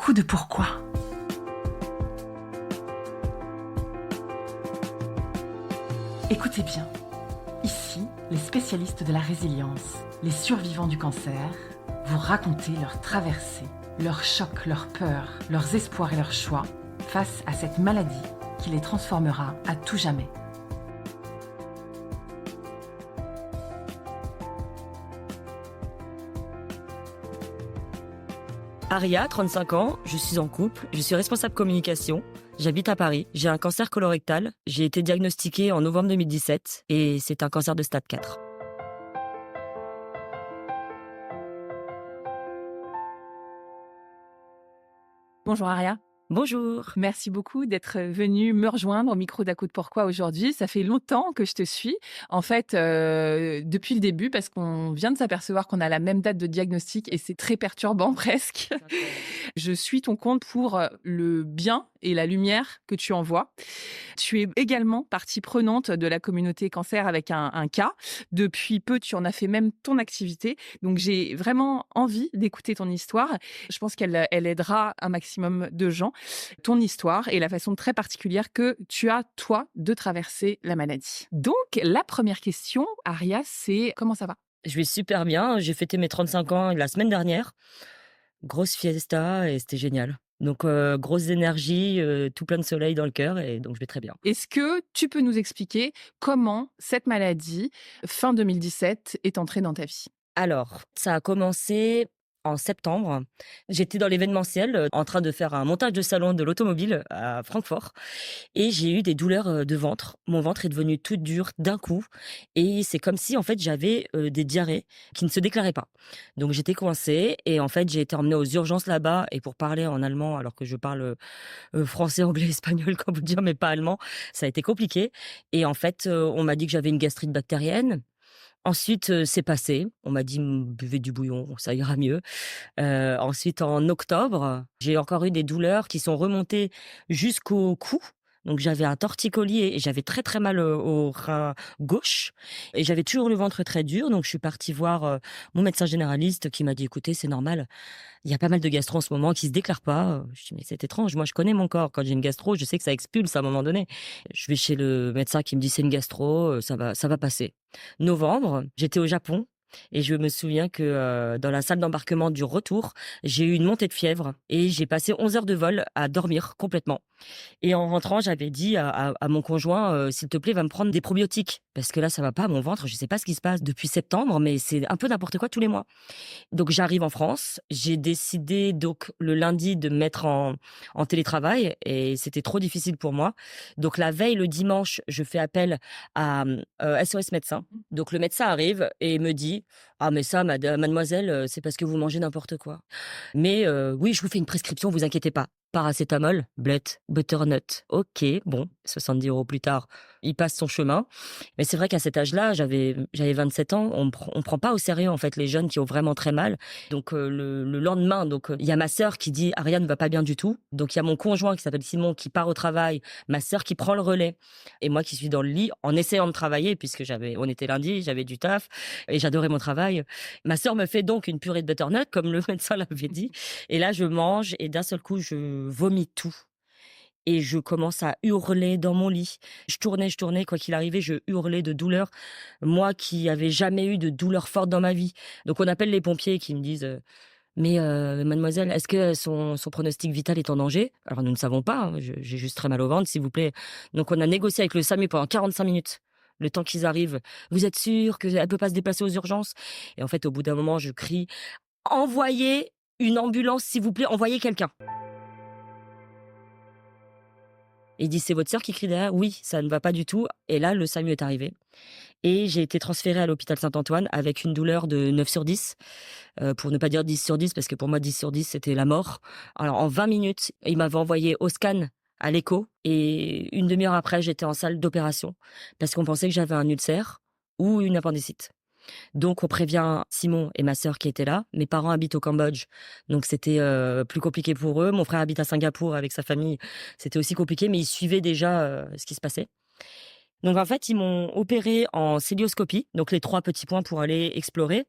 coup de pourquoi. Écoutez bien, ici, les spécialistes de la résilience, les survivants du cancer, vous raconter leur traversée, leurs chocs, leurs peurs, leurs espoirs et leurs choix face à cette maladie qui les transformera à tout jamais. Aria, 35 ans, je suis en couple, je suis responsable communication, j'habite à Paris, j'ai un cancer colorectal, j'ai été diagnostiquée en novembre 2017 et c'est un cancer de stade 4. Bonjour Aria. Bonjour. Merci beaucoup d'être venue me rejoindre au micro d'À coup de pourquoi aujourd'hui. Ça fait longtemps que je te suis. En fait, depuis le début, parce qu'on vient de s'apercevoir qu'on a la même date de diagnostic et c'est très perturbant presque. Je suis ton compte pour le bien et la lumière que tu envoies. Tu es également partie prenante de la communauté cancer avec un cas. Depuis peu, tu en as fait même ton activité. Donc, j'ai vraiment envie d'écouter ton histoire. Je pense qu'elle aidera un maximum de gens. Ton histoire et la façon très particulière que tu as, toi, de traverser la maladie. Donc, la première question, Aria, c'est comment ça va ? Je vais super bien, j'ai fêté mes 35 ans la semaine dernière. Grosse fiesta et c'était génial. Donc, grosse énergie, tout plein de soleil dans le cœur et donc je vais très bien. Est-ce que tu peux nous expliquer comment cette maladie, fin 2017, est entrée dans ta vie ? Alors, ça a commencé en septembre. J'étais dans l'événementiel, en train de faire un montage de salon de l'automobile à Francfort et j'ai eu des douleurs, de ventre. Mon ventre est devenu tout dur d'un coup et c'est comme si, en fait, j'avais, des diarrhées qui ne se déclaraient pas. Donc j'étais coincée et en fait, j'ai été emmenée aux urgences là-bas et pour parler en allemand alors que je parle, français, anglais, espagnol, comme vous dire, mais pas allemand, ça a été compliqué et en fait, on m'a dit que j'avais une gastrite bactérienne. Ensuite, c'est passé. On m'a dit: «Buvez du bouillon, ça ira mieux». Ensuite, en octobre, j'ai encore eu des douleurs qui sont remontées jusqu'au cou. Donc j'avais un torticolis et j'avais très, très mal, au rein gauche et j'avais toujours le ventre très dur. Donc je suis partie voir, mon médecin généraliste qui m'a dit: «Écoutez, c'est normal, il y a pas mal de gastro en ce moment qui se déclarent pas». Je dis: «Mais c'est étrange, moi je connais mon corps. Quand j'ai une gastro, je sais que ça expulse à un moment donné». Je vais chez le médecin qui me dit: «C'est une gastro, ça va passer». Novembre, j'étais au Japon et je me souviens que, dans la salle d'embarquement du retour, j'ai eu une montée de fièvre et j'ai passé 11 heures de vol à dormir complètement. Et en rentrant, j'avais dit à mon conjoint, «S'il te plaît, va me prendre des probiotiques parce que là, ça va pas, mon ventre, je sais pas ce qui se passe depuis septembre, mais c'est un peu n'importe quoi tous les mois». Donc j'arrive en France, j'ai décidé donc le lundi de me mettre en télétravail et c'était trop difficile pour moi. Donc la veille, le dimanche, je fais appel à, SOS Médecins. Donc le médecin arrive et me dit: «Ah mais ça mademoiselle, c'est parce que vous mangez n'importe quoi. Mais oui, je vous fais une prescription, vous inquiétez pas. Paracétamol, butternut». OK, bon, 70 € plus tard, il passe son chemin. Mais c'est vrai qu'à cet âge-là, j'avais 27 ans, on prend pas au sérieux, en fait, les jeunes qui ont vraiment très mal. Donc le lendemain, donc il y a ma sœur qui dit: «Ariane ne va pas bien du tout». Donc il y a mon conjoint qui s'appelle Simon qui part au travail, ma sœur qui prend le relais et moi qui suis dans le lit en essayant de travailler puisque on était lundi, j'avais du taf et j'adorais mon travail. Ma sœur me fait donc une purée de butternut comme le médecin l'avait dit et là je mange et d'un seul coup je vomis tout. Et je commence à hurler dans mon lit. Je tournais, quoi qu'il arrivait, je hurlais de douleur. Moi qui avais jamais eu de douleur forte dans ma vie. Donc on appelle les pompiers qui me disent, «Mais mademoiselle, est-ce que son pronostic vital est en danger?» Alors nous ne savons pas, hein, j'ai juste très mal au ventre, s'il vous plaît. Donc on a négocié avec le SAMU pendant 45 minutes, le temps qu'ils arrivent. «Vous êtes sûre qu'elle peut pas se déplacer aux urgences?» Et en fait, au bout d'un moment, je crie: «Envoyez une ambulance, s'il vous plaît, envoyez quelqu'un!» Il dit: «C'est votre sœur qui crie derrière?» «Oui, ça ne va pas du tout» et là, le SAMU est arrivé et j'ai été transférée à l'hôpital Saint-Antoine avec une douleur de 9 sur 10, pour ne pas dire 10 sur 10 parce que pour moi 10 sur 10 c'était la mort. Alors en 20 minutes, il m'avait envoyé au scan, à l'écho et une demi-heure après, j'étais en salle d'opération parce qu'on pensait que j'avais un ulcère ou une appendicite. Donc on prévient Simon et ma sœur qui étaient là. Mes parents habitent au Cambodge, donc c'était, plus compliqué pour eux. Mon frère habite à Singapour avec sa famille, c'était aussi compliqué, mais ils suivaient déjà, ce qui se passait. Donc en fait, ils m'ont opérée en cœlioscopie, donc les 3 petits points pour aller explorer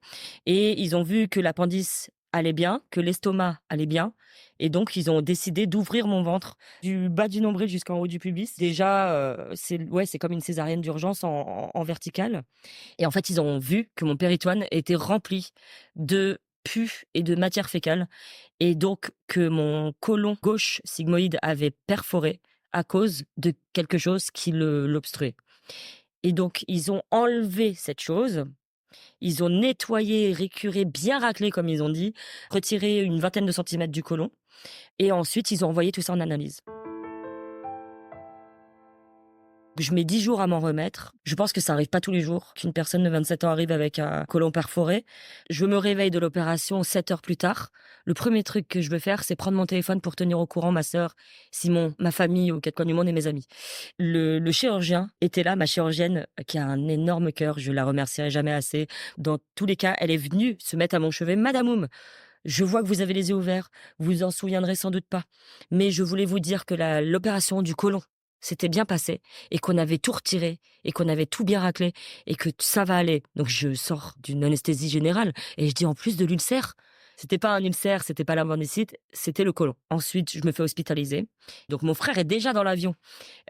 et ils ont vu que l'appendice allait bien, que l'estomac allait bien. Et donc, ils ont décidé d'ouvrir mon ventre du bas du nombril jusqu'en haut du pubis. Déjà, c'est comme une césarienne d'urgence en verticale. Et en fait, ils ont vu que mon péritoine était rempli de pus et de matière fécale. Et donc, que mon côlon gauche sigmoïde avait perforé à cause de quelque chose qui l'obstruait. Et donc, ils ont enlevé cette chose. Ils ont nettoyé, récuré, bien raclé, comme ils ont dit, retiré une vingtaine de centimètres du côlon. Et ensuite, ils ont envoyé tout ça en analyse. Je mets 10 jours à m'en remettre. Je pense que ça arrive pas tous les jours qu'une personne de 27 ans arrive avec un côlon perforé. Je me réveille de l'opération 7 heures plus tard. Le premier truc que je veux faire, c'est prendre mon téléphone pour tenir au courant ma sœur, Simon, ma famille aux quatre coins du monde et mes amis. Le chirurgien était là, ma chirurgienne qui a un énorme cœur. Je la remercierai jamais assez. Dans tous les cas, elle est venue se mettre à mon chevet. Madame Oum, je vois que vous avez les yeux ouverts. Vous vous en souviendrez sans doute pas. Mais je voulais vous dire que l'opération du côlon s'était bien passé et qu'on avait tout retiré et qu'on avait tout bien raclé et que ça va aller. Donc je sors d'une anesthésie générale et je dis en plus de l'ulcère. C'était pas un ulcère, c'était pas l'appendicite, c'était le côlon. Ensuite, je me fais hospitaliser. Donc mon frère est déjà dans l'avion.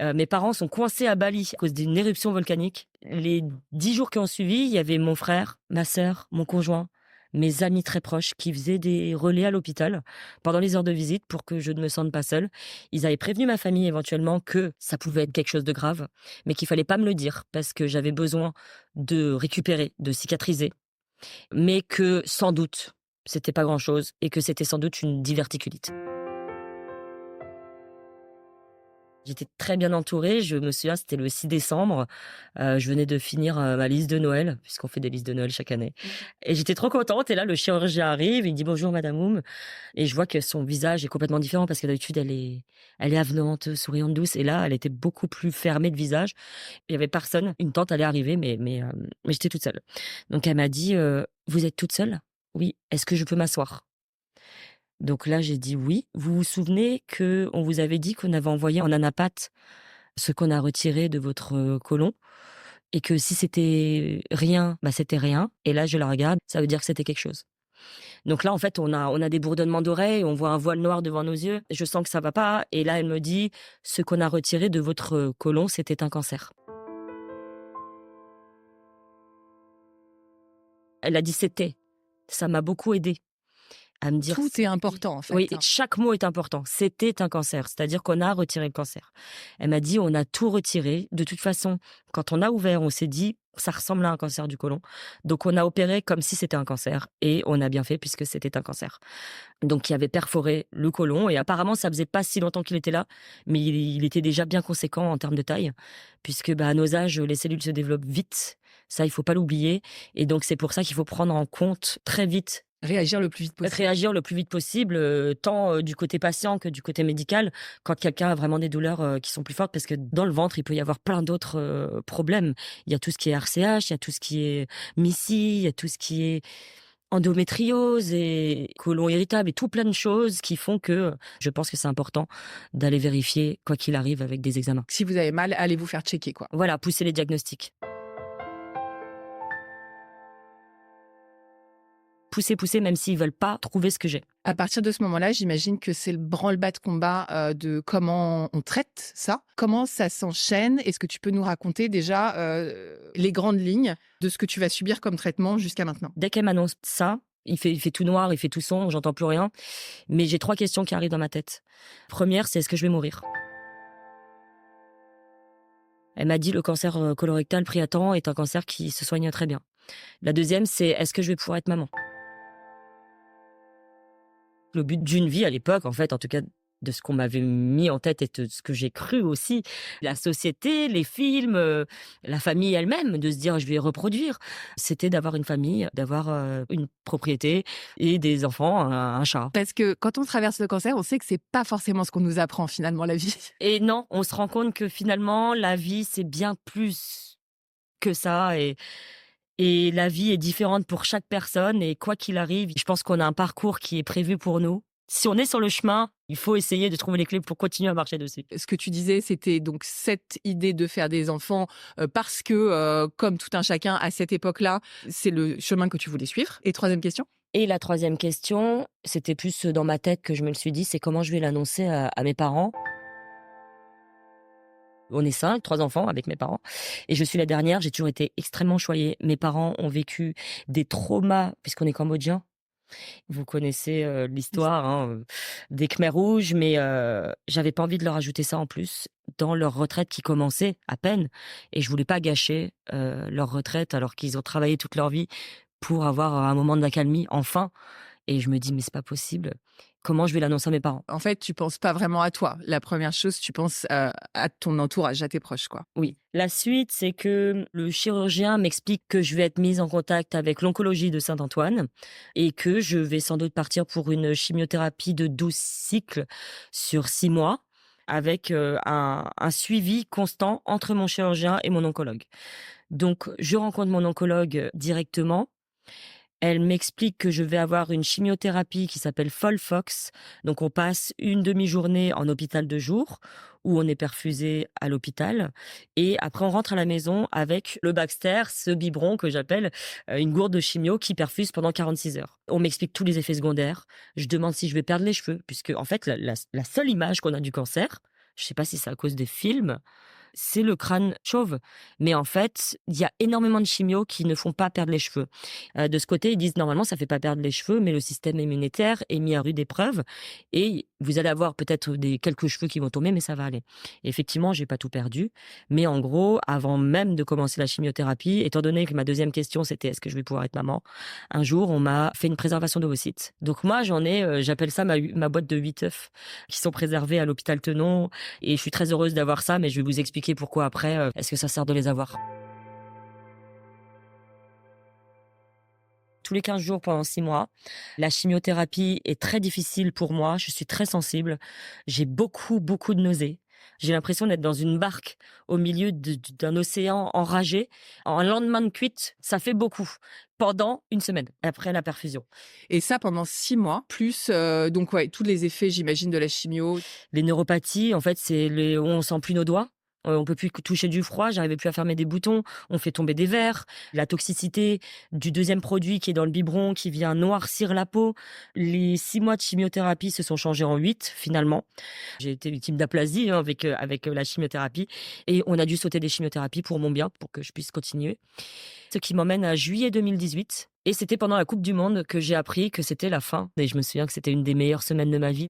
Mes parents sont coincés à Bali à cause d'une éruption volcanique. Les 10 jours qui ont suivi, il y avait mon frère, ma sœur, mon conjoint, mes amis très proches qui faisaient des relais à l'hôpital pendant les heures de visite pour que je ne me sente pas seule. Ils avaient prévenu ma famille éventuellement que ça pouvait être quelque chose de grave, mais qu'il fallait pas me le dire parce que j'avais besoin de récupérer, de cicatriser, mais que sans doute c'était pas grand-chose et que c'était sans doute une diverticulite. J'étais très bien entourée. Je me souviens, c'était le 6 décembre. Je venais de finir ma liste de Noël, puisqu'on fait des listes de Noël chaque année. Et j'étais trop contente. Et là, le chirurgien arrive, il dit bonjour Madame Oum. Et je vois que son visage est complètement différent parce que d'habitude, elle est avenante, souriante, douce. Et là, elle était beaucoup plus fermée de visage. Il y avait personne. Une tante allait arriver, mais j'étais toute seule. Donc elle m'a dit, vous êtes toute seule? Oui. Est-ce que je peux m'asseoir? Donc là, j'ai dit oui. Vous vous souvenez qu'on vous avait dit qu'on avait envoyé en anapathe ce qu'on a retiré de votre côlon et que si c'était rien, bah c'était rien. Et là, je la regarde, ça veut dire que c'était quelque chose. Donc là, en fait, on a des bourdonnements d'oreilles, on voit un voile noir devant nos yeux. Je sens que ça va pas. Et là, elle me dit, ce qu'on a retiré de votre côlon, c'était un cancer. Elle a dit c'était. Ça m'a beaucoup aidée à me dire. Tout est important, en fait. Oui, chaque mot est important. C'était un cancer, c'est-à-dire qu'on a retiré le cancer. Elle m'a dit, on a tout retiré. De toute façon, quand on a ouvert, on s'est dit, ça ressemble à un cancer du côlon. Donc, on a opéré comme si c'était un cancer. Et on a bien fait puisque c'était un cancer. Donc, il avait perforé le côlon. Et apparemment, ça faisait pas si longtemps qu'il était là. Mais il était déjà bien conséquent en termes de taille. Puisque, à nos âges, les cellules se développent vite. Ça, il faut pas l'oublier. Et donc, c'est pour ça qu'il faut prendre en compte très vite. Réagir le plus vite possible. Réagir le plus vite possible, tant du côté patient que du côté médical, quand quelqu'un a vraiment des douleurs qui sont plus fortes, parce que dans le ventre, il peut y avoir plein d'autres problèmes. Il y a tout ce qui est RCH, il y a tout ce qui est MIS-C, il y a tout ce qui est endométriose et côlon irritable et tout plein de choses qui font que je pense que c'est important d'aller vérifier, quoi qu'il arrive, avec des examens. Si vous avez mal, allez vous faire checker, quoi. Voilà, pousser les diagnostics. Pousser, même s'ils veulent pas trouver ce que j'ai. À partir de ce moment-là, j'imagine que c'est le branle-bas de combat de comment on traite ça. Comment ça s'enchaîne? Est-ce que tu peux nous raconter déjà les grandes lignes de ce que tu vas subir comme traitement jusqu'à maintenant? Dès qu'elle m'annonce ça, il fait tout noir, il fait tout sombre, j'entends plus rien. Mais j'ai 3 questions qui arrivent dans ma tête. Première, c'est est-ce que je vais mourir? Elle m'a dit le cancer colorectal pris à temps est un cancer qui se soigne très bien. La deuxième, c'est est-ce que je vais pouvoir être maman? Le but d'une vie à l'époque, en fait, en tout cas de ce qu'on m'avait mis en tête et de ce que j'ai cru aussi, la société, les films, la famille elle-même, de se dire je vais reproduire, c'était d'avoir une famille, d'avoir une propriété et des enfants, un chat. Parce que quand on traverse le cancer, on sait que c'est pas forcément ce qu'on nous apprend finalement la vie. Et non, on se rend compte que finalement la vie c'est bien plus que ça et la vie est différente pour chaque personne et quoi qu'il arrive, je pense qu'on a un parcours qui est prévu pour nous. Si on est sur le chemin, il faut essayer de trouver les clés pour continuer à marcher dessus. Ce que tu disais, c'était donc cette idée de faire des enfants parce que, comme tout un chacun à cette époque-là, c'est le chemin que tu voulais suivre. Et troisième question? Et la troisième question, c'était plus dans ma tête que je me le suis dit, c'est comment je vais l'annoncer à mes parents. On est 5, 3 enfants avec mes parents et je suis la dernière. J'ai toujours été extrêmement choyée. Mes parents ont vécu des traumas puisqu'on est cambodgiens. Vous connaissez, l'histoire, hein, des Khmers rouges, mais j'avais pas envie de leur ajouter ça en plus dans leur retraite qui commençait à peine et je voulais pas gâcher, leur retraite alors qu'ils ont travaillé toute leur vie pour avoir un moment d'accalmie enfin et je me dis: «Mais c'est pas possible. Comment je vais l'annoncer à mes parents?» En fait, tu penses pas vraiment à toi. La première chose, tu penses à ton entourage, à tes proches, quoi. Oui. La suite, c'est que le chirurgien m'explique que je vais être mise en contact avec l'oncologie de Saint-Antoine et que je vais sans doute partir pour une chimiothérapie de 12 cycles sur 6 mois avec, un suivi constant entre mon chirurgien et mon oncologue. Donc je rencontre mon oncologue directement. Elle m'explique que je vais avoir une chimiothérapie qui s'appelle Folfox. Donc, on passe une demi-journée en hôpital de jour où on est perfusé à l'hôpital et après on rentre à la maison avec le Baxter, ce biberon que j'appelle une gourde de chimio qui perfuse pendant 46 heures. On m'explique tous les effets secondaires. Je demande si je vais perdre les cheveux puisque en fait la seule image qu'on a du cancer, je sais pas si c'est à cause des films, c'est le crâne chauve. Mais en fait, il y a énormément de chimios qui ne font pas perdre les cheveux. De ce côté, ils disent normalement ça fait pas perdre les cheveux, mais le système immunitaire est mis à rude épreuve et vous allez avoir peut-être quelques cheveux qui vont tomber, mais ça va aller. Et effectivement, j'ai pas tout perdu, mais en gros, avant même de commencer la chimiothérapie, étant donné que ma deuxième question c'était est-ce que je vais pouvoir être maman, un jour on m'a fait une préservation d'ovocytes. Donc moi j'en ai, j'appelle ça ma boîte de 8 œufs qui sont préservés à l'hôpital Tenon et je suis très heureuse d'avoir ça, mais je vais vous expliquer pourquoi après, est-ce que ça sert de les avoir? Tous les 15 jours pendant 6 mois. La chimiothérapie est très difficile pour moi, je suis très sensible. J'ai beaucoup, beaucoup de nausées. J'ai l'impression d'être dans une barque au milieu d'un océan enragé. En lendemain de cuite, ça fait beaucoup. Pendant une semaine, après la perfusion. Et ça pendant 6 mois, plus donc ouais, tous les effets, j'imagine, de la chimio. Les neuropathies, en fait, on sent plus nos doigts. On peut plus toucher du froid, j'arrivais plus à fermer des boutons, on fait tomber des verres. La toxicité du deuxième produit qui est dans le biberon, qui vient noircir la peau. Les 6 mois de chimiothérapie se sont changés en 8, finalement. J'ai été victime d'aplasie, hein, avec la chimiothérapie. Et on a dû sauter des chimiothérapies pour mon bien, pour que je puisse continuer. Ce qui m'emmène à juillet 2018. Et c'était pendant la Coupe du Monde que j'ai appris que c'était la fin. Et je me souviens que c'était une des meilleures semaines de ma vie.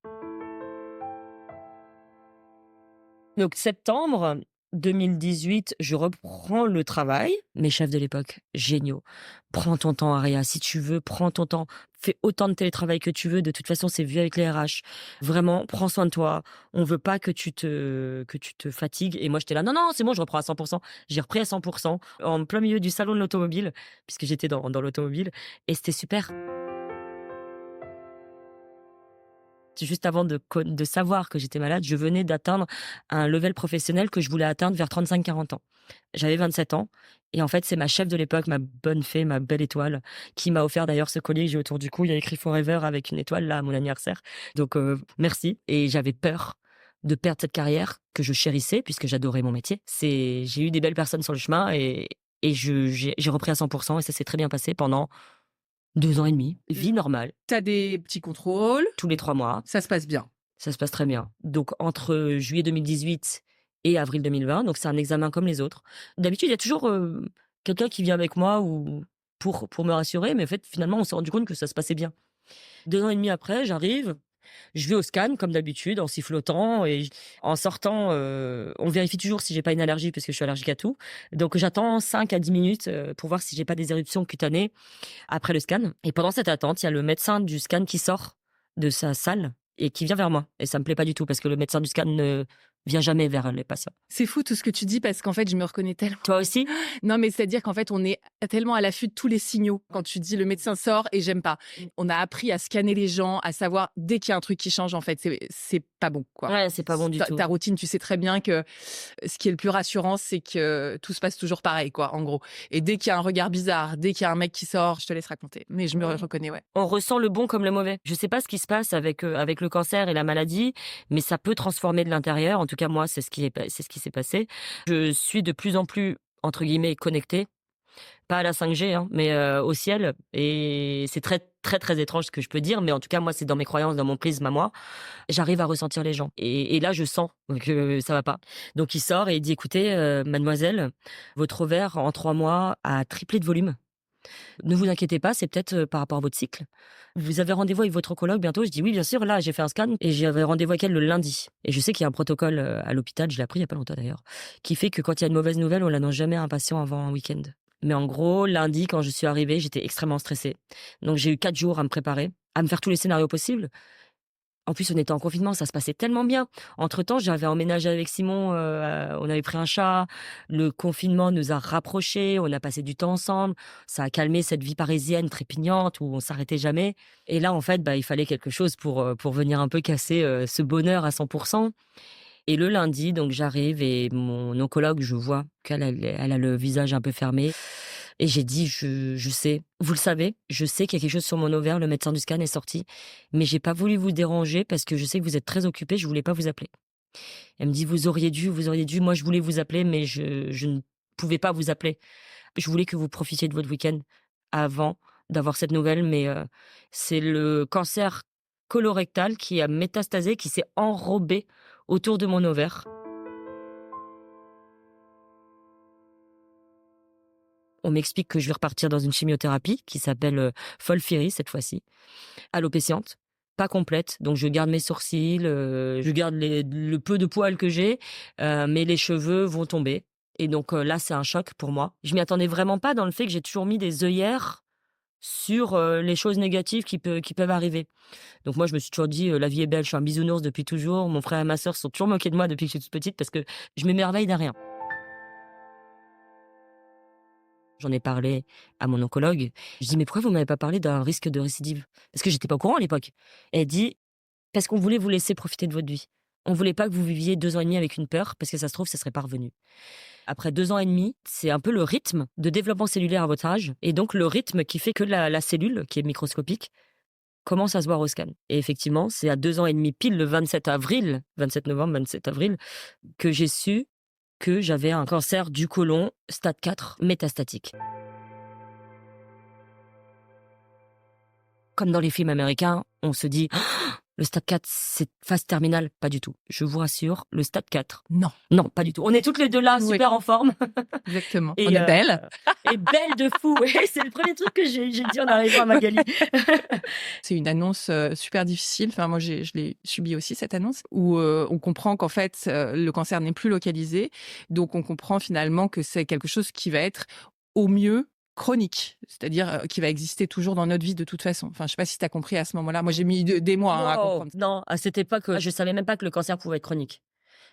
Donc septembre 2018, je reprends le travail. Mes chefs de l'époque, géniaux. Prends ton temps, Aria, si tu veux, prends ton temps. Fais autant de télétravail que tu veux. De toute façon, c'est vu avec les RH. Vraiment, prends soin de toi. On veut pas que tu te fatigues. Et moi, j'étais là, non, non, c'est bon, je reprends à 100%. J'ai repris à 100% en plein milieu du salon de l'automobile, puisque j'étais dans l'automobile. Et c'était super. Juste avant de savoir que j'étais malade, je venais d'atteindre un level professionnel que je voulais atteindre vers 35-40 ans. J'avais 27 ans et en fait, c'est ma chef de l'époque, ma bonne fée, ma belle étoile, qui m'a offert d'ailleurs ce collier que j'ai autour du cou. Il y a écrit Forever avec une étoile là à mon anniversaire. Donc merci. Et j'avais peur de perdre cette carrière que je chérissais puisque j'adorais mon métier. J'ai eu des belles personnes sur le chemin et j'ai repris à 100% et ça s'est très bien passé pendant 2 ans et demi. Vie normale. T'as des petits contrôles, Tous les 3 mois. ça se passe bien. Ça se passe très bien. Donc, entre juillet 2018 et avril 2020, donc c'est un examen comme les autres. D'habitude, il y a toujours quelqu'un qui vient avec moi pour me rassurer, mais en fait, finalement, on s'est rendu compte que ça se passait bien. 2 ans et demi après, j'arrive, je vais au scan, comme d'habitude, en sifflotant, et en sortant, on vérifie toujours si j'ai pas une allergie, parce que je suis allergique à tout. Donc, j'attends 5 à 10 minutes pour voir si j'ai pas des éruptions cutanées après le scan. Et pendant cette attente, il y a le médecin du scan qui sort de sa salle et qui vient vers moi. Et ça me plaît pas du tout parce que le médecin du scan ne vient jamais vers les patients. C'est fou tout ce que tu dis parce qu'en fait, je me reconnais tellement. Toi aussi? Non, mais c'est-à-dire qu'en fait, on est tellement à l'affût de tous les signaux. Quand tu dis le médecin sort et j'aime pas, on a appris à scanner les gens, à savoir dès qu'il y a un truc qui change, en fait, c'est pas bon, quoi. Ouais, c'est pas bon du tout. Ta routine, tu sais très bien que ce qui est le plus rassurant, c'est que tout se passe toujours pareil, quoi, en gros. Et dès qu'il y a un regard bizarre, dès qu'il y a un mec qui sort, je te laisse raconter. Mais je me reconnais, ouais. On ressent le bon comme le mauvais. Je sais pas ce qui se passe avec le cancer et la maladie, mais ça peut transformer de l'intérieur. En tout cas, moi, c'est ce qui s'est passé. Je suis de plus en plus, entre guillemets, connectée. Pas à la 5G, hein, mais au ciel et c'est très, très, très étrange ce que je peux dire, mais en tout cas, moi, c'est dans mes croyances, dans mon prisme à moi. J'arrive à ressentir les gens et là, je sens que ça va pas. Donc il sort et il dit: «Écoutez, mademoiselle, votre ovaire en 3 mois a triplé de volume. Ne vous inquiétez pas, c'est peut-être, par rapport à votre cycle. Vous avez rendez-vous avec votre oncologue bientôt?» Je dis: «Oui, bien sûr». Là, j'ai fait un scan et j'avais rendez-vous avec elle le lundi et je sais qu'il y a un protocole, à l'hôpital, je l'ai appris il y a pas longtemps d'ailleurs, qui fait que quand il y a une mauvaise nouvelle, on l'annonce jamais à un patient avant un week-end. Mais en gros, lundi, quand je suis arrivée, j'étais extrêmement stressée. Donc j'ai eu 4 jours à me préparer, à me faire tous les scénarios possibles. En plus, on était en confinement, ça se passait tellement bien. Entre-temps, j'avais emménagé avec Simon, on avait pris un chat. Le confinement nous a rapprochés, on a passé du temps ensemble. Ça a calmé cette vie parisienne trépignante où on s'arrêtait jamais. Et là, en fait, il fallait quelque chose pour venir un peu casser, ce bonheur à 100. Et le lundi, donc j'arrive et mon oncologue, je vois qu'elle a le visage un peu fermé et j'ai dit: «Je sais, vous le savez, je sais qu'il y a quelque chose sur mon ovaire, le médecin du scan est sorti, mais j'ai pas voulu vous déranger parce que je sais que vous êtes très occupés, je voulais pas vous appeler». Elle me dit: vous auriez dû. Moi, je voulais vous appeler, mais je ne pouvais pas vous appeler. Je voulais que vous profitiez de votre week-end avant d'avoir cette nouvelle, mais c'est le cancer colorectal qui a métastasé, qui s'est enrobé autour de mon ovaire. On m'explique que je vais repartir dans une chimiothérapie qui s'appelle, FOLFIRI cette fois-ci, alopéciente, pas complète, donc je garde mes sourcils, je garde le peu de poils que j'ai, mais les cheveux vont tomber et donc là, c'est un choc pour moi. Je m'y attendais vraiment pas dans le fait que j'ai toujours mis des œillères sur, les choses négatives qui peuvent arriver. Donc moi, je me suis toujours dit, «La vie est belle», je suis un bisounours depuis toujours. Mon frère et ma sœur se sont toujours moqués de moi depuis que je suis toute petite parce que je m'émerveille d'un rien. J'en ai parlé à mon oncologue. Je dis: «Mais pourquoi vous m'avez pas parlé d'un risque de récidive?» Parce que j'étais pas au courant à l'époque. Elle dit: «Parce qu'on voulait vous laisser profiter de votre vie. On voulait pas que vous viviez 2 ans et demi avec une peur parce que ça se trouve, ça serait pas revenu». Après 2 ans et demi, c'est un peu le rythme de développement cellulaire à votre âge et donc le rythme qui fait que la cellule, qui est microscopique, commence à se voir au scan. Et effectivement, c'est à 2 ans et demi pile, le 27 avril, 27 novembre, 27 avril, que j'ai su que j'avais un cancer du côlon stade 4 métastatique. Comme dans les films américains, on se dit: «Ah, le stade 4, c'est phase terminale». Pas du tout. Je vous rassure, le stade 4, Non, non, pas du tout. On est toutes les 2 là, Oui. super en forme exactement. et On est belles. et belles de fou. Ouais, c'est le premier truc que j'ai dit en arrivant à Magali. C'est une annonce, super difficile. Enfin, moi, je l'ai subi aussi cette annonce où, on comprend qu'en fait, le cancer n'est plus localisé. Donc on comprend finalement que c'est quelque chose qui va être au mieux chronique, c'est-à-dire, qui va exister toujours dans notre vie de toute façon. Enfin, je sais pas si tu as compris à ce moment-là. Moi, j'ai mis des mois, hein, à Wow! comprendre. Non, à cette époque, je savais même pas que le cancer pouvait être chronique.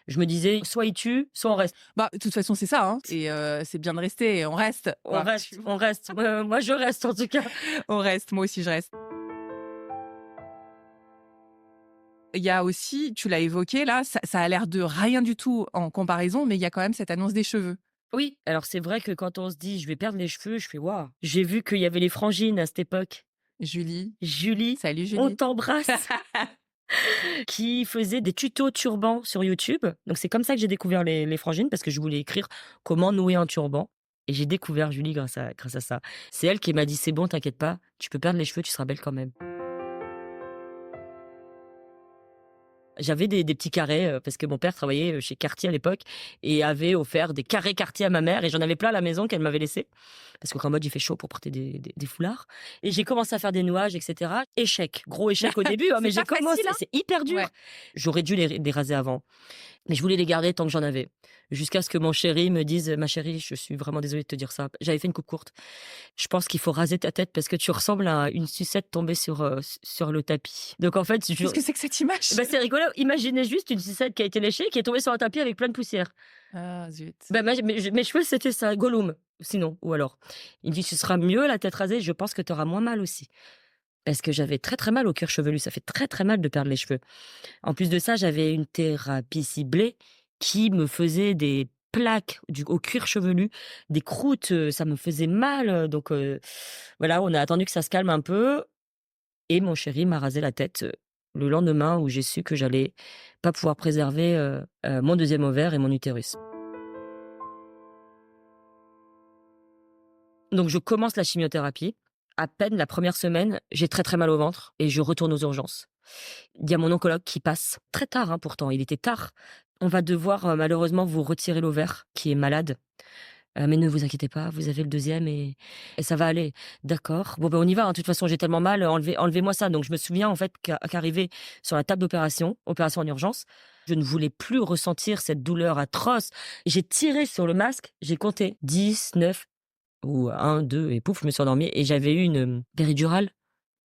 Je me disais: «Soit il tue, soit on reste». Bah, de toute façon, c'est ça, hein, et c'est bien de rester et on reste, On quoi. reste, on reste. Moi, je reste en tout cas. On reste, moi aussi je reste. Il y a aussi, tu l'as évoqué là, ça a l'air de rien du tout en comparaison, mais il y a quand même cette annonce des cheveux. Oui, alors c'est vrai que quand on se dit: «Je vais perdre les cheveux», je fais: «Waouh!» J'ai vu qu'il y avait les frangines à cette époque. Julie, Julie, salut on Julie. t'embrasse, qui faisait des tutos turban sur YouTube. Donc c'est comme ça que j'ai découvert les frangines parce que je voulais écrire comment nouer un turban et j'ai découvert Julie grâce à ça. C'est elle qui m'a dit: «C'est bon, t'inquiète pas, tu peux perdre les cheveux, tu seras belle quand même». J'avais des petits carrés, parce que mon père travaillait, chez Cartier à l'époque et avait offert des carrés Cartier à ma mère et j'en avais plein à la maison qu'elle m'avait laissé. Parce qu'au Cambodge, il fait chaud pour porter des foulards et j'ai commencé à faire des nouages et cetera. Échec, gros échec au début, hein, mais C'est j'ai pas commencé, facile, hein? c'est hyper dur. Ouais. J'aurais dû les raser avant, mais je voulais les garder tant que j'en avais. Jusqu'à ce que mon chéri me dise: «Ma chérie, je suis vraiment désolée de te dire ça». J'avais fait une coupe courte. «Je pense qu'il faut raser ta tête parce que tu ressembles à une sucette tombée sur le tapis». Donc en fait, Qu'est-ce que c'est que cette image? c'est rigolo. Imaginez juste une sucette qui a été léchée, qui est tombée sur un tapis avec plein de poussière. Ah zut. Mes cheveux, c'était ça, Gollum, sinon, ou alors. Il me dit: «Ce sera mieux la tête rasée, je pense que tu auras moins mal aussi». Parce que j'avais très, très mal au cuir chevelu, ça fait très, très mal de perdre les cheveux. En plus de ça, j'avais une thérapie ciblée qui me faisait des plaques au cuir chevelu, des croûtes, ça me faisait mal, donc voilà, on a attendu que ça se calme un peu et mon chéri m'a rasé la tête, le lendemain où j'ai su que j'allais pas pouvoir préserver, mon 2e ovaire et mon utérus. Donc je commence la chimiothérapie. À peine la première semaine, j'ai très, très mal au ventre et je retourne aux urgences. Il y a mon oncologue qui passe, très tard, hein, pourtant, il était tard. «On va devoir, malheureusement vous retirer l'ovaire qui est malade, mais ne vous inquiétez pas, vous avez le deuxième et ça va aller». «D'accord, bon, ben, on y va, hein, de toute façon j'ai tellement mal, enlevez-moi ça». Donc je me souviens en fait qu'arrivé sur la table d'opération, opération en urgence, je ne voulais plus ressentir cette douleur atroce. J'ai tiré sur le masque, j'ai compté 10, 9 ou un, 2 et pouf, je me suis endormie et j'avais eu une, péridurale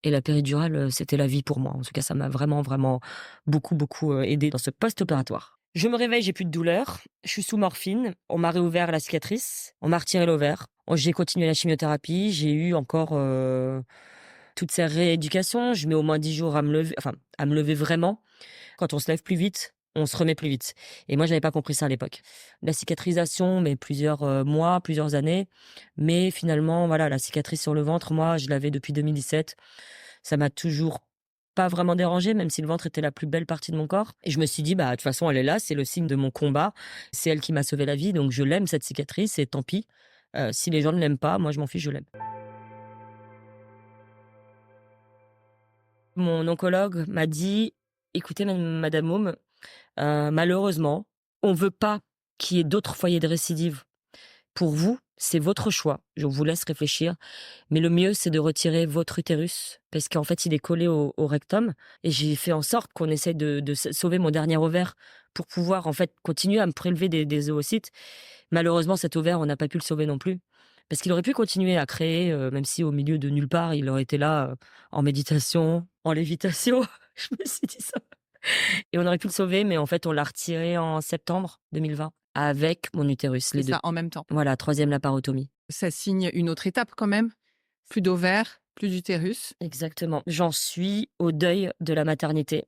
et la péridurale, c'était la vie pour moi. En tout cas, ça m'a vraiment, vraiment beaucoup, beaucoup, aidée dans ce post-opératoire. Je me réveille, j'ai plus de douleur, je suis sous morphine, on m'a réouvert la cicatrice, on m'a retiré l'ovaire. J'ai continué la chimiothérapie, j'ai eu encore, toutes ces rééducations. Je mets au moins 10 jours à me lever vraiment. Quand on se lève plus vite, on se remet plus vite et moi, j'avais pas compris ça à l'époque. La cicatrisation met plusieurs, mois, plusieurs années, mais finalement, voilà, la cicatrice sur le ventre, moi, je l'avais depuis 2017. Ça m'a toujours pas vraiment dérangée, même si le ventre était la plus belle partie de mon corps et je me suis dit: «Bah, de toute façon, elle est là, c'est le signe de mon combat. C'est elle qui m'a sauvé la vie, donc je l'aime cette cicatrice et tant pis. Si les gens ne l'aiment pas, moi, je m'en fiche, je l'aime». Mon oncologue m'a dit: «Écoutez madame Môme, malheureusement, on veut pas qu'il y ait d'autres foyers de récidive. Pour vous, c'est votre choix. Je vous laisse réfléchir, mais le mieux, c'est de retirer votre utérus parce qu'en fait, il est collé au rectum et j'ai fait en sorte qu'on essaye de sauver mon dernier ovaire pour pouvoir, en fait, continuer à me prélever des oocytes. Malheureusement, cet ovaire, on n'a pas pu le sauver non plus parce qu'il aurait pu continuer à créer, même si au milieu de nulle part, il aurait été là, en méditation, en lévitation. Je me suis dit ça et on aurait pu le sauver, mais en fait, on l'a retiré en septembre 2020 avec mon utérus, C'est les 2. ça, en même temps. Voilà, 3e laparotomie. Ça signe une autre étape quand même. Plus d'ovaire, plus d'utérus. Exactement. J'en suis au deuil de la maternité,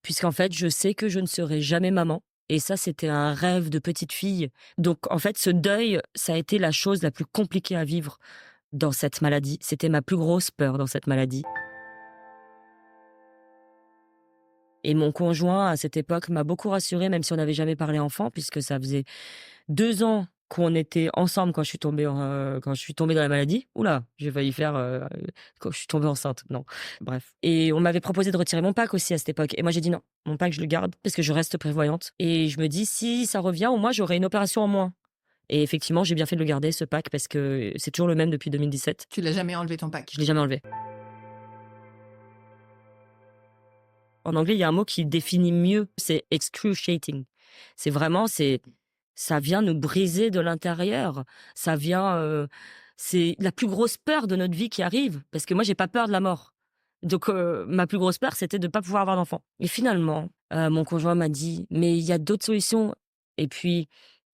puisqu'en fait, je sais que je ne serai jamais maman et ça, c'était un rêve de petite fille. Donc en fait, ce deuil, ça a été la chose la plus compliquée à vivre dans cette maladie. C'était ma plus grosse peur dans cette maladie. Et mon conjoint, à cette époque, m'a beaucoup rassurée, même si on n'avait jamais parlé enfant, puisque ça faisait 2 ans qu'on était ensemble quand je suis tombée dans la maladie. Ouh là, j'ai failli faire, quand je suis tombée enceinte, non, bref. Et on m'avait proposé de retirer mon PAC aussi à cette époque et moi j'ai dit: «Non, mon PAC je le garde parce que je reste prévoyante» et je me dis: «Si ça revient, au moins j'aurai une opération en moins» et effectivement, j'ai bien fait de le garder ce PAC parce que c'est toujours le même depuis 2017. Tu l'as jamais enlevé ton pack. Je l'ai jamais enlevé. En anglais, il y a un mot qui définit mieux, c'est excruciating. Ça vient nous briser de l'intérieur. Ça vient, c'est la plus grosse peur de notre vie qui arrive, parce que moi, j'ai pas peur de la mort. Donc, ma plus grosse peur, c'était de pas pouvoir avoir d'enfant. Et finalement, mon conjoint m'a dit: «Mais il y a d'autres solutions et puis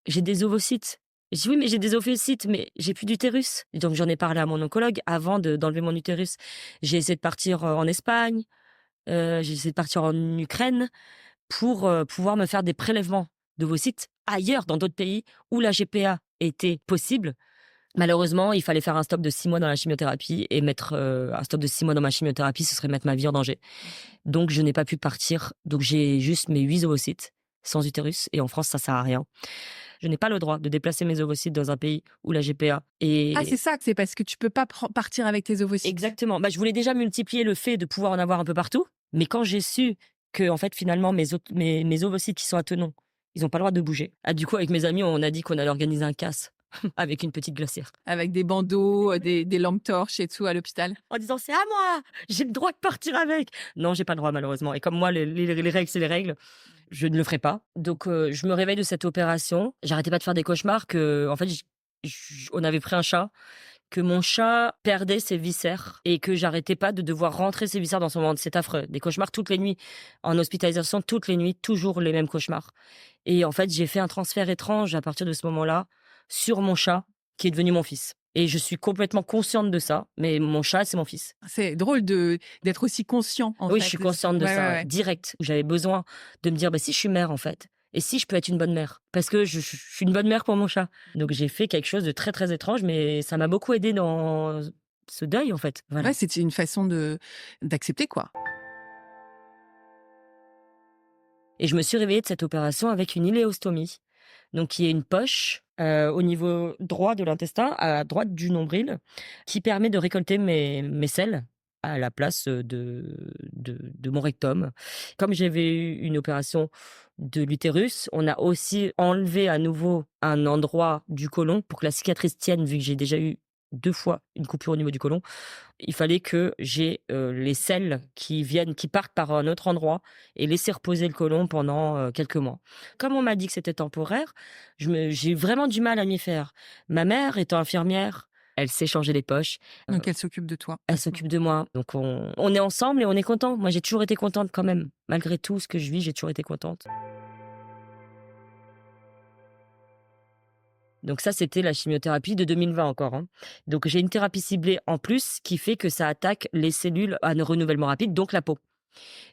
j'ai des ovocytes». J'ai dit: «Oui, mais j'ai des ovocytes, mais j'ai plus d'utérus». Et donc j'en ai parlé à mon oncologue avant d'enlever mon utérus. J'ai essayé de partir, en Espagne. J'ai essayé de partir en Ukraine pour, pouvoir me faire des prélèvements d'ovocytes ailleurs, dans d'autres pays où la GPA était possible. Malheureusement, il fallait faire un stop de 6 mois dans la chimiothérapie et mettre, un stop de 6 mois dans ma chimiothérapie, ce serait mettre ma vie en danger. Donc je n'ai pas pu partir. Donc j'ai juste mes 8 ovocytes sans utérus et en France, ça sert à rien. Je n'ai pas le droit de déplacer mes ovocytes dans un pays où la GPA Ah, est c'est ça, c'est parce que tu peux pas partir avec tes ovocytes. exactement. Bah, je voulais déjà multiplier le fait de pouvoir en avoir un peu partout, mais quand j'ai su que, en fait, finalement, mes ovocytes qui sont à Thonon, ils ont pas le droit de bouger. Ah, du coup, avec mes amis, on a dit qu'on allait organiser un casse avec une petite glacière. Avec des bandeaux, des lampes torches et tout à l'hôpital. En disant: «C'est à moi! J'ai le droit de partir avec!» Non, j'ai pas le droit malheureusement et comme moi les règles, c'est les règles, je ne le ferai pas. Donc je me réveille de cette opération, j'arrêtais pas de faire des cauchemars que en fait, on avait pris un chat, que mon chat perdait ses viscères et que j'arrêtais pas de devoir rentrer ses viscères dans son ventre. C'est affreux. Des cauchemars toutes les nuits, en hospitalisation, toutes les nuits, toujours les mêmes cauchemars. Et en fait, j'ai fait un transfert étrange à partir de ce moment-là sur mon chat qui est devenu mon fils. Et je suis complètement consciente de ça, mais mon chat, c'est mon fils. C'est drôle d'être aussi conscient, en Oui, fait. je suis consciente de Ouais, ça, ouais, ouais. direct. J'avais besoin de me dire: «Bah, si je suis mère, en fait, et si je peux être une bonne mère?» parce que je suis une bonne mère pour mon chat. Donc j'ai fait quelque chose de très, très étrange, mais ça m'a beaucoup aidée dans ce deuil, en fait. Voilà. Ouais, c'était une façon d'accepter, quoi. Et je me suis réveillée de cette opération avec une iléostomie, donc qui est une poche au niveau droit de l'intestin, à droite du nombril, qui permet de récolter mes selles à la place, de mon rectum. Comme j'avais eu une opération de l'utérus, on a aussi enlevé à nouveau un endroit du côlon pour que la cicatrice tienne, vu que j'ai déjà eu 2 fois une coupure au niveau du côlon. Il fallait que j'ai, les selles qui partent par un autre endroit et laisser reposer le côlon pendant, quelques mois. Comme on m'a dit que c'était temporaire, j'ai vraiment du mal à m'y faire. Ma mère étant infirmière, elle sait changer les poches, Donc elle s'occupe de toi. elle s'occupe de moi, donc on est ensemble et on est content. Moi, j'ai toujours été contente quand même. Malgré tout ce que je vis, j'ai toujours été contente. Donc ça, c'était la chimiothérapie de 2020 encore, hein. Donc j'ai une thérapie ciblée en plus qui fait que ça attaque les cellules à renouvellement rapide, donc la peau.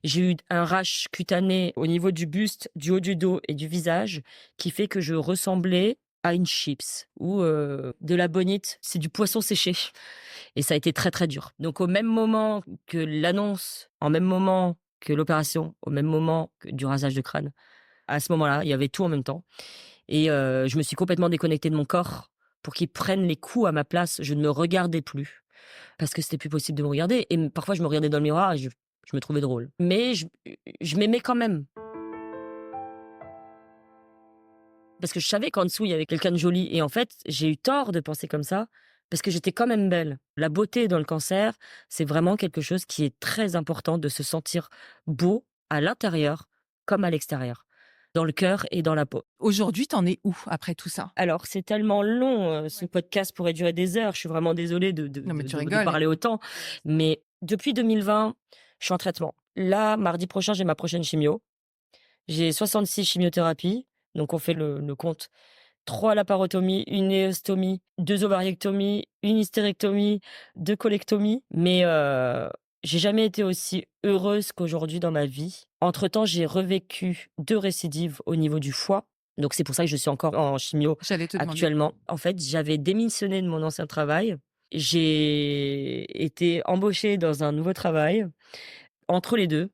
J'ai eu un rash cutané au niveau du buste, du haut du dos et du visage qui fait que je ressemblais à une chips ou de la bonite, c'est du poisson séché et ça a été très, très dur. Donc au même moment que l'annonce, en même moment que l'opération, au même moment que du rasage de crâne, à ce moment-là, il y avait tout en même temps et je me suis complètement déconnectée de mon corps pour qu'il prenne les coups à ma place. Je ne me regardais plus parce que c'était plus possible de me regarder et parfois je me regardais dans le miroir et je me trouvais drôle. Mais je m'aimais quand même. Parce que je savais qu'en dessous, il y avait quelqu'un de joli et en fait, j'ai eu tort de penser comme ça parce que j'étais quand même belle. La beauté dans le cancer, c'est vraiment quelque chose qui est très important de se sentir beau à l'intérieur comme à l'extérieur, dans le cœur et dans la peau. Aujourd'hui, t'en es où après tout ça? Alors, c'est tellement long, ce podcast pourrait durer des heures. Je suis vraiment désolée de Non, mais tu de rigoles. parler autant. Mais depuis 2020, je suis en traitement. Là, mardi prochain, j'ai ma prochaine chimio. J'ai 66 chimiothérapies, donc on fait le compte. 3 laparotomies, 1 néostomie, 2 ovariectomies, 1 hystérectomie, 2 colectomies. Mais j'ai jamais été aussi heureuse qu'aujourd'hui dans ma vie. Entre-temps, j'ai revécu 2 récidives au niveau du foie. Donc c'est pour ça que je suis encore en chimio J'allais te demander. actuellement. En fait, j'avais démissionné de mon ancien travail. J'ai été embauchée dans un nouveau travail. Entre les 2,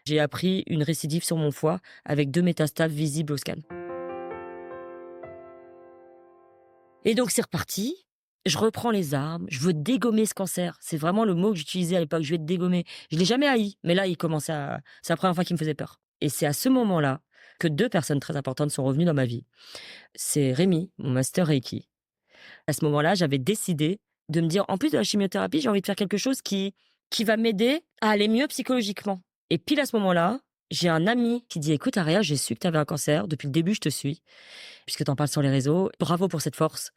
j'ai appris une récidive sur mon foie avec 2 métastases visibles au scan. Et donc c'est reparti. Je reprends les armes, je veux dégommer ce cancer. C'est vraiment le mot que j'utilisais à l'époque, je vais te dégommer. Je l'ai jamais haï, mais là, c'est la première fois qu'il me faisait peur. Et c'est à ce moment-là que 2 personnes très importantes sont revenues dans ma vie. C'est Rémi, mon master Reiki. À ce moment-là, j'avais décidé de me dire, en plus de la chimiothérapie, j'ai envie de faire quelque chose qui va m'aider à aller mieux psychologiquement. Et pile à ce moment-là, j'ai un ami qui dit, écoute, Aria, j'ai su que tu avais un cancer. Depuis le début, je te suis, puisque tu en parles sur les réseaux. Bravo pour cette force.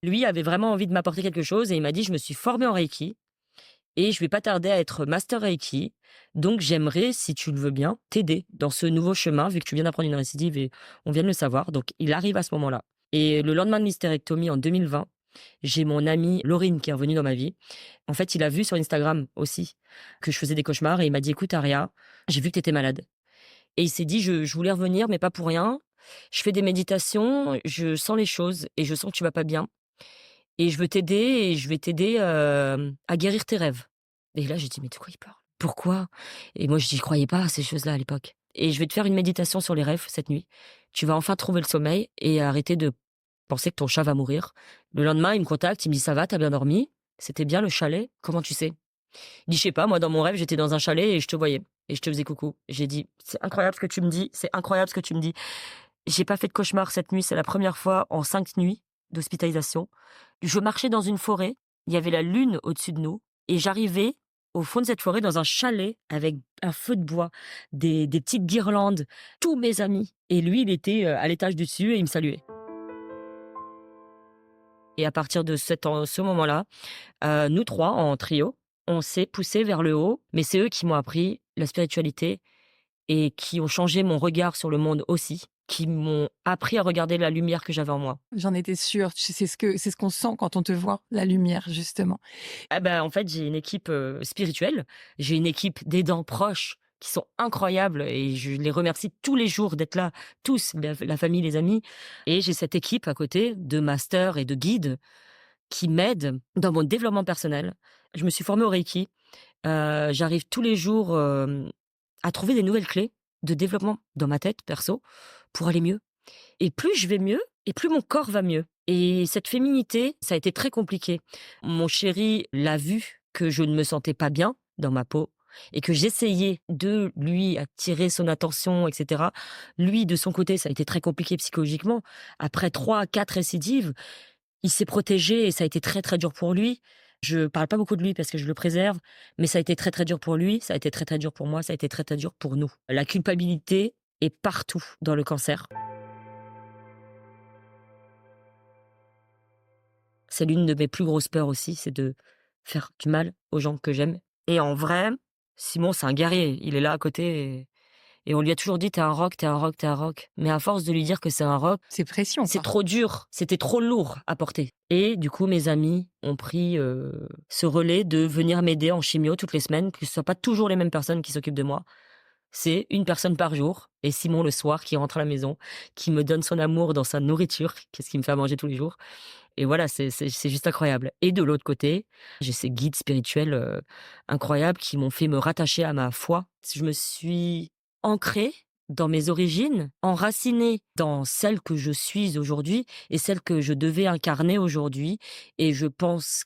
Lui avait vraiment envie de m'apporter quelque chose et il m'a dit, je me suis formée en Reiki et je vais pas tarder à être master Reiki. Donc, j'aimerais, si tu le veux bien, t'aider dans ce nouveau chemin, vu que tu viens d'apprendre une récidive et on vient de le savoir. Donc, il arrive à ce moment-là. Et le lendemain de l'hystérectomie en 2020, j'ai mon amie Laurine qui est revenue dans ma vie. En fait, il a vu sur Instagram aussi que je faisais des cauchemars et il m'a dit, écoute, Aria, j'ai vu que tu étais malade. Et il s'est dit, je voulais revenir, mais pas pour rien. Je fais des méditations, je sens les choses et je sens que tu vas pas bien. Et je veux t'aider et je vais t'aider à guérir tes rêves. Et là, j'ai dit, mais de quoi il parle? Pourquoi? Et moi, je n'y croyais pas à ces choses-là à l'époque. Et je vais te faire une méditation sur les rêves cette nuit. Tu vas enfin trouver le sommeil et arrêter de penser que ton chat va mourir. Le lendemain, il me contacte, il me dit, ça va, t'as bien dormi? C'était bien le chalet? Comment tu sais? Il dit, je sais pas, moi, dans mon rêve, j'étais dans un chalet et je te voyais. Et je te faisais coucou. J'ai dit, c'est incroyable ce que tu me dis, c'est incroyable ce que tu me dis. J'ai pas fait de cauchemar cette nuit, c'est la première fois en 5 nuits d'hospitalisation. Je marchais dans une forêt, il y avait la lune au-dessus de nous, et j'arrivais au fond de cette forêt dans un chalet avec un feu de bois, des petites guirlandes, tous mes amis. Et lui, il était à l'étage du dessus et il me saluait. Et à partir de ce moment-là, nous 3, en trio, on s'est poussés vers le haut, mais c'est eux qui m'ont appris la spiritualité et qui ont changé mon regard sur le monde aussi, qui m'ont appris à regarder la lumière que j'avais en moi. J'en étais sûre. C'est ce qu'on sent quand on te voit, la lumière, justement. Ah ben, en fait, j'ai une équipe spirituelle, j'ai une équipe d'aidants proches qui sont incroyables et je les remercie tous les jours d'être là, tous, la famille, les amis. Et j'ai cette équipe à côté de masters et de guides qui m'aident dans mon développement personnel. Je me suis formée au Reiki. J'arrive tous les jours à trouver des nouvelles clés de développement dans ma tête perso pour aller mieux. Et plus je vais mieux, et plus mon corps va mieux. Et cette féminité, ça a été très compliqué. Mon chéri l'a vu que je ne me sentais pas bien dans ma peau et que j'essayais de lui attirer son attention, etc. Lui, de son côté, ça a été très compliqué psychologiquement. Après 3, 4 récidives, il s'est protégé et ça a été très, très dur pour lui. Je parle pas beaucoup de lui parce que je le préserve, mais ça a été très, très dur pour lui, ça a été très, très dur pour moi, ça a été très, très dur pour nous. La culpabilité est partout dans le cancer. C'est l'une de mes plus grosses peurs aussi, c'est de faire du mal aux gens que j'aime. Et en vrai, Simon, c'est un guerrier. Il est là à côté et on lui a toujours dit: «T'es un roc, t'es un roc, t'es un roc». Mais à force de lui dire que c'est un roc, C'est pression, c'est quoi. trop dur, c'était trop lourd à porter. Et du coup, mes amis ont pris ce relais de venir m'aider en chimio toutes les semaines, que ce soit pas toujours les mêmes personnes qui s'occupent de moi. C'est une personne par jour et Simon le soir qui rentre à la maison, qui me donne son amour dans sa nourriture, qu'est-ce qu'il me fait à manger tous les jours. Et voilà, c'est juste incroyable. Et de l'autre côté, j'ai ces guides spirituels, incroyables qui m'ont fait me rattacher à ma foi. Je me suis ancrée dans mes origines, enracinée dans celle que je suis aujourd'hui et celle que je devais incarner aujourd'hui. Et je pense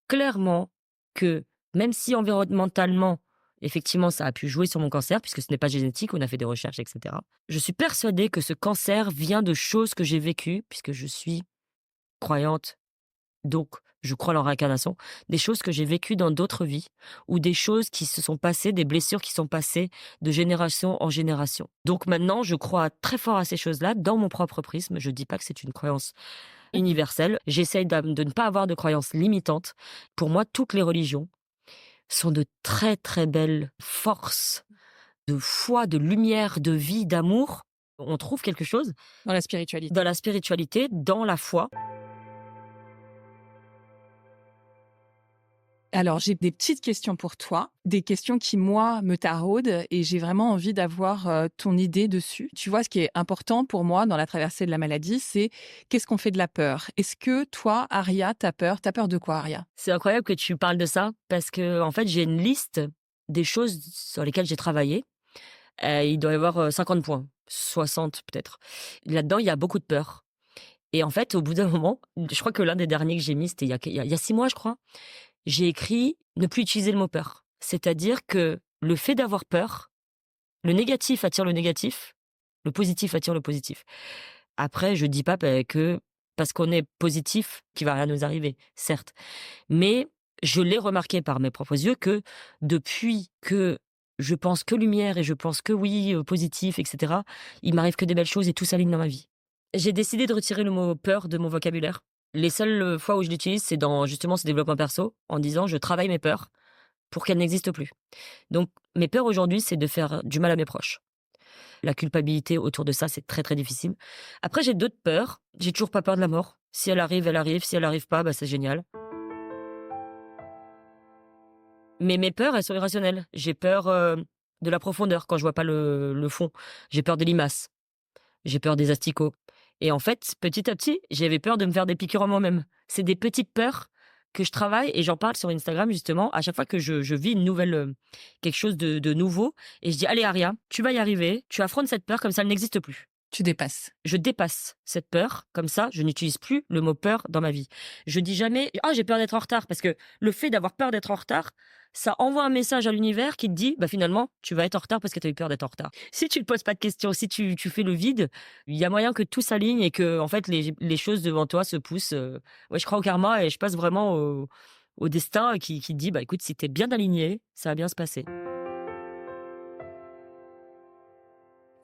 clairement que même si environnementalement, effectivement, ça a pu jouer sur mon cancer puisque ce n'est pas génétique, on a fait des recherches et cetera. Je suis persuadée que ce cancer vient de choses que j'ai vécues puisque je suis croyante, donc je crois à leur incarnation, des choses que j'ai vécues dans d'autres vies ou des choses qui se sont passées, des blessures qui sont passées de génération en génération. Donc maintenant, je crois très fort à ces choses-là dans mon propre prisme. Je dis pas que c'est une croyance universelle. J'essaye de ne pas avoir de croyances limitantes. Pour moi, toutes les religions sont de très, très belles forces de foi, de lumière, de vie, d'amour. On trouve quelque chose Dans la spiritualité. dans la spiritualité, dans la foi. Alors, j'ai des petites questions pour toi, des questions qui, moi, me taraudent et j'ai vraiment envie d'avoir ton idée dessus. Tu vois, ce qui est important pour moi dans la traversée de la maladie, c'est qu'est-ce qu'on fait de la peur? Est-ce que toi, Aria, t'as peur? T'as peur de quoi, Aria? C'est incroyable que tu parles de ça parce que en fait, j'ai une liste des choses sur lesquelles j'ai travaillé. Il doit y avoir 50 points, 60 peut-être. Là-dedans, il y a beaucoup de peur. Et en fait, au bout d'un moment, je crois que l'un des derniers que j'ai mis, c'était il y a 6 mois, je crois. J'ai écrit ne plus utiliser le mot peur. C'est-à-dire que le fait d'avoir peur, le négatif attire le négatif, le positif attire le positif. Après, je dis pas que parce qu'on est positif qu'il va rien nous arriver, certes. Mais je l'ai remarqué par mes propres yeux que depuis que je pense que lumière et je pense que oui, positif, etc., il m'arrive que des belles choses et tout s'aligne dans ma vie. J'ai décidé de retirer le mot peur de mon vocabulaire. Les seules fois où je l'utilise, c'est dans justement ce développement perso, en disant je travaille mes peurs pour qu'elles n'existent plus. Donc mes peurs aujourd'hui, c'est de faire du mal à mes proches. La culpabilité autour de ça, c'est très, très difficile. Après, j'ai d'autres peurs. J'ai toujours pas peur de la mort. Si elle arrive, elle arrive. Si elle arrive pas, bah, c'est génial. Mais mes peurs, elles sont irrationnelles. J'ai peur de la profondeur quand je vois pas le fond. J'ai peur des limaces. J'ai peur des asticots. Et en fait, petit à petit, j'avais peur de me faire des piqûres en moi-même. C'est des petites peurs que je travaille et j'en parle sur Instagram justement à chaque fois que je vis une nouvelle quelque chose de nouveau et je dis allez Aria, tu vas y arriver, tu affrontes cette peur comme ça elle n'existe plus. Tu dépasses. Je dépasse cette peur, comme ça, je n'utilise plus le mot peur dans ma vie. Je dis jamais ah j'ai peur d'être en retard parce que le fait d'avoir peur d'être en retard, ça envoie un message à l'univers qui te dit bah finalement tu vas être en retard parce que tu as eu peur d'être en retard. Si tu ne poses pas de questions, si tu fais le vide, il y a moyen que tout s'aligne et que en fait les choses devant toi se poussent. Ouais, je crois au karma et je passe vraiment au destin qui dit bah écoute si t'es bien aligné, ça va bien se passer.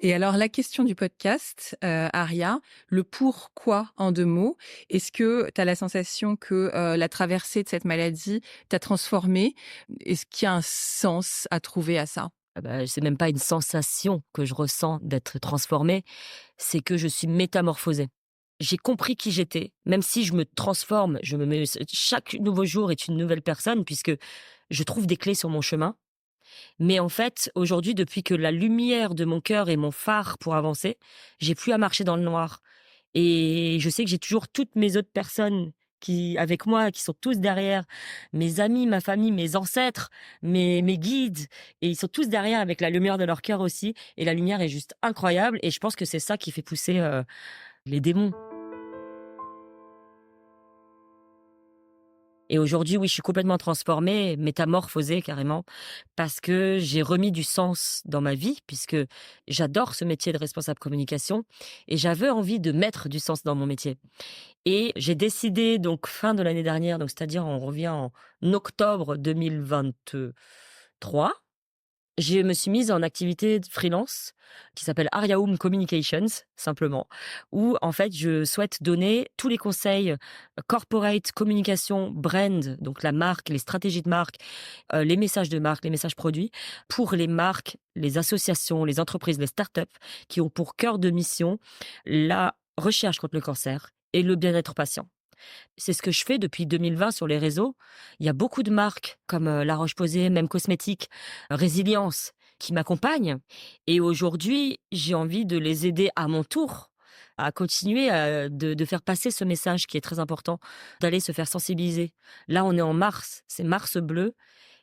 Et alors, la question du podcast, Aria, le pourquoi en 2 mots. Est-ce que tu as la sensation que la traversée de cette maladie t'a transformée? Est-ce qu'il y a un sens à trouver à ça? Ah bah, c'est même pas une sensation que je ressens d'être transformée, c'est que je suis métamorphosée. J'ai compris qui j'étais, même si je me transforme, chaque nouveau jour est une nouvelle personne puisque je trouve des clés sur mon chemin. Mais en fait, aujourd'hui, depuis que la lumière de mon cœur est mon phare pour avancer, j'ai plus à marcher dans le noir. Et je sais que j'ai toujours toutes mes autres personnes avec moi, qui sont tous derrière, mes amis, ma famille, mes ancêtres, mes guides, et ils sont tous derrière avec la lumière de leur cœur aussi. Et la lumière est juste incroyable. Et je pense que c'est ça qui fait pousser les démons. Et aujourd'hui, oui, je suis complètement transformée, métamorphosée carrément, parce que j'ai remis du sens dans ma vie, puisque j'adore ce métier de responsable communication et j'avais envie de mettre du sens dans mon métier. Et j'ai décidé donc fin de l'année dernière, donc c'est-à-dire on revient en octobre 2023. Je me suis mise en activité de freelance qui s'appelle Ariaoum Communications, simplement, où en fait je souhaite donner tous les conseils corporate, communication, brand, donc la marque, les stratégies de marque, les messages de marque, les messages produits, pour les marques, les associations, les entreprises, les startups qui ont pour cœur de mission la recherche contre le cancer et le bien-être patient. C'est ce que je fais depuis 2020 sur les réseaux. Il y a beaucoup de marques comme La Roche-Posay, même cosmétiques, Résilience, qui m'accompagnent. Et aujourd'hui, j'ai envie de les aider à mon tour à continuer de faire passer ce message qui est très important, d'aller se faire sensibiliser. Là, on est en mars, c'est Mars bleu.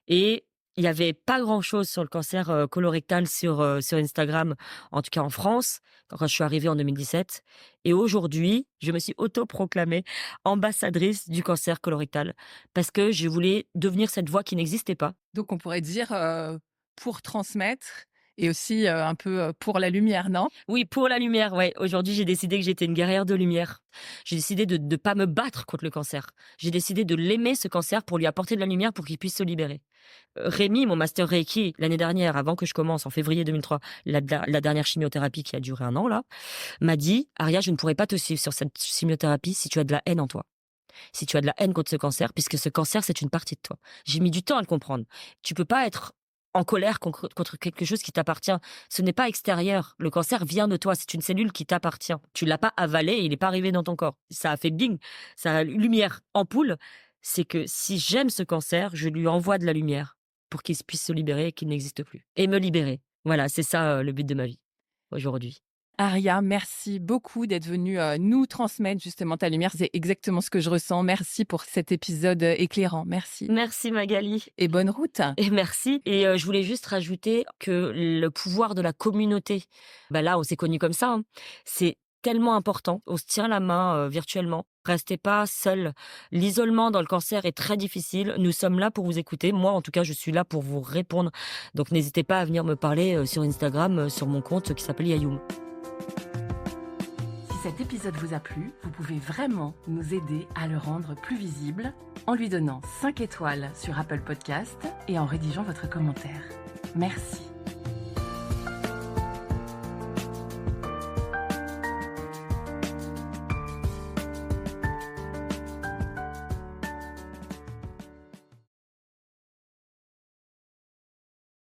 Et il y avait pas grand-chose sur le cancer colorectal sur Instagram, en tout cas en France, quand je suis arrivée en 2017. Et aujourd'hui, je me suis autoproclamée ambassadrice du cancer colorectal parce que je voulais devenir cette voix qui n'existait pas. Donc on pourrait dire, pour transmettre et aussi, un peu, pour la lumière, non? Oui, pour la lumière, ouais. Aujourd'hui, j'ai décidé que j'étais une guerrière de lumière. J'ai décidé de pas me battre contre le cancer. J'ai décidé de l'aimer, ce cancer, pour lui apporter de la lumière pour qu'il puisse se libérer. Rémi, mon master Reiki, l'année dernière, avant que je commence, en février 2003, la dernière chimiothérapie qui a duré 1 an, là, m'a dit: «Aria, je ne pourrais pas te suivre sur cette chimiothérapie si tu as de la haine en toi. Si tu as de la haine contre ce cancer, puisque ce cancer, c'est une partie de toi». J'ai mis du temps à le comprendre. Tu peux pas être en colère contre quelque chose qui t'appartient. Ce n'est pas extérieur. Le cancer vient de toi. C'est une cellule qui t'appartient. Tu l'as pas avalé et il n'est pas arrivé dans ton corps. Ça a fait bing. Ça a lumière ampoule. C'est que si j'aime ce cancer, je lui envoie de la lumière pour qu'il puisse se libérer et qu'il n'existe plus. Et me libérer. Voilà, c'est ça le but de ma vie aujourd'hui. Aria, merci beaucoup d'être venue, nous transmettre justement ta lumière. C'est exactement ce que je ressens. Merci pour cet épisode, éclairant. Merci Merci Magali. et bonne route. Et merci. Et je voulais juste rajouter que le pouvoir de la communauté, bah là, on s'est connus comme ça, hein, c'est tellement important. On se tient la main virtuellement. Restez pas seuls. L'isolement dans le cancer est très difficile. Nous sommes là pour vous écouter. Moi, en tout cas, je suis là pour vous répondre. Donc, n'hésitez pas à venir me parler sur Instagram, sur mon compte qui s'appelle Yayoum. Si cet épisode vous a plu, vous pouvez vraiment nous aider à le rendre plus visible en lui donnant 5 étoiles sur Apple Podcast et en rédigeant votre commentaire. Merci.